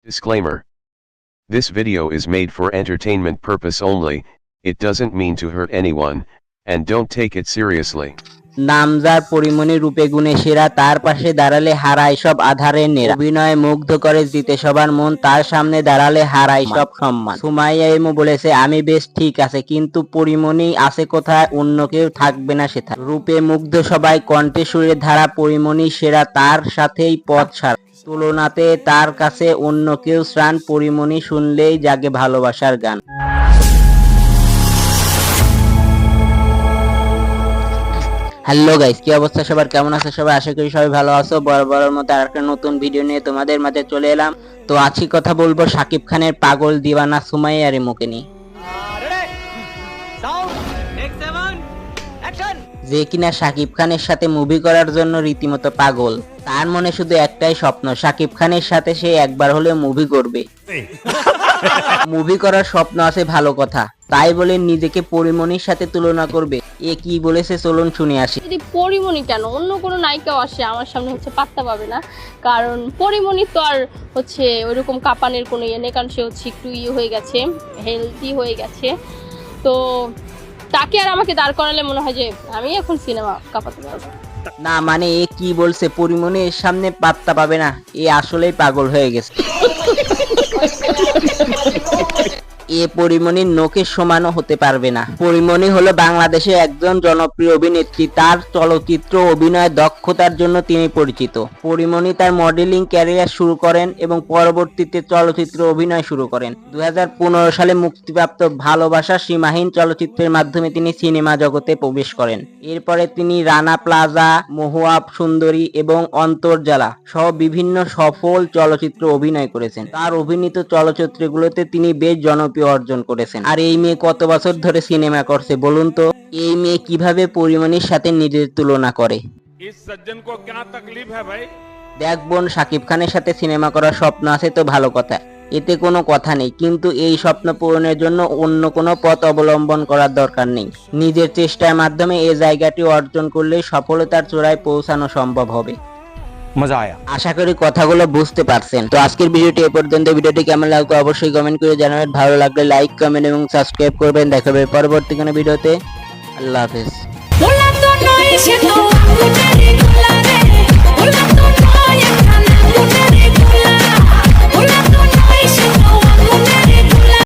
Disclaimer. This video is made for entertainment purpose only, it doesn't mean to hurt anyone, and don't take it seriously. নামজার Pori Moni রূপে গুণে সেরা, তার পাশে দাঁড়ালে হারায় সব আধারের নেরা। অভিনয় মুগ্ধ করে জিতে সবার মন, তার সামনে দাঁড়ালে হারায় সব সম্মান। সুমাইয়া ইমু বলেছে, আমি বেশ ঠিক আছে, কিন্তু পরিমণি আছে কোথায়, অন্য কেউ থাকবে না সেথা। রূপে মুগ্ধ সবাই, কণ্ঠে সুরের ধারা, পরিমণি সেরা, তার সাথেই পথ সারা। তুলনাতে তার কাছে অন্য কেউ শ্রান, পরিমণি শুনলেই জাগে ভালোবাসার গান। হ্যালো গাইস, কি অবস্থা সবার, কেমন আছে সবাই? আশা করি সবাই ভালো আছো। বরাবরের মতো আরেকটা নতুন ভিডিও নিয়ে তোমাদের মাঝে চলে এলাম। তো আজকে কথা বলবো শাকিব খানের পাগল দিওয়ানা সুমাইয়া ইমুকে নিয়ে, যে কিনা শাকিব খানের সাথে মুভি করার জন্য রীতিমতো পাগল। তার মনে শুধু একটাই স্বপ্ন, শাকিব খানের সাথে সে একবার হলেও মুভি করবে। মুভি করার স্বপ্ন আছে ভালো কথা, তাই বলে নিজেকে পরিমণির সাথে তুলনা করবে। এ কি বলেছে চলুন শুনে আসি। যদি পরিমণি কেন, অন্য কোনো নায়িকাও আসে আমার সামনে পাত্তা পাবে না, কারণ পরিমণি তো আর ওইরকম কাঁপানের কোনো ইয়ে নেই, কারণ সে একটু হয়ে গেছে, হেলদি হয়ে গেছে। তো তাকে আর আমাকে দাঁড় করালে মনে হয় যে আমি এখন সিনেমা কাঁপাতে পারবো না। মানে এ কি বলছে, পরিমণি এর সামনে পাত্তা পাবে না? এ আসলেই পাগল হয়ে গেছে। এ পরিমণির নোকের সমানও হতে পারবে না। পরিমণি হলো বাংলাদেশের একজন জনপ্রিয় অভিনেত্রী। তার চলচ্চিত্র অভিনয় দক্ষতার জন্য তিনি পরিচিত। পরিমণি তার মডেলিং ক্যারিয়ার শুরু করেন এবং পরবর্তীতে চলচ্চিত্র অভিনয় শুরু করেন। 2015 সালে মুক্তিপ্রাপ্ত ভালোবাসা সীমাহীন চলচ্চিত্রের মাধ্যমে তিনি সিনেমা জগতে প্রবেশ করেন। এরপরে তিনি রানা প্লাজা, মহুয়া সুন্দরী এবং অন্তর্জালা সহ বিভিন্ন সফল চলচ্চিত্র অভিনয় করেছেন। তার অভিনীত চলচ্চিত্রগুলোতে তিনি বেশ জনপ্রিয় অর্জন করেছেন। আর এই মেয়ে কত বছর ধরে সিনেমা করছে বলুন তো? এই মেয়ে কিভাবে পরিমণির সাথে নিজের তুলনা করে? দেখ বোন, শাকিব খানের সাথে সিনেমা করার স্বপ্ন আছে তো ভালো কথা, এতে কোনো কথা নেই, কিন্তু এই স্বপ্ন পূরণের জন্য অন্য কোনো পথ অবলম্বন করার দরকার নেই। নিজের চেষ্টার মাধ্যমে এই জায়গাটি অর্জন করলে সফলতার চূড়ায় পৌঁছানো সম্ভব হবে। মজা আয়া। আশা করি কথাগুলো বুঝতে পারছেন। তো আজকের ভিডিওটি এ পর্যন্ত। ভিডিওটি কেমন লাগলো অবশ্যই কমেন্ট করে জানাবেন। ভালো লাগলে লাইক, কমেন্ট এবং সাবস্ক্রাইব করবেন। দেখা হবে পরবর্তী কোনো ভিডিওতে। আল্লাহ হাফেজ।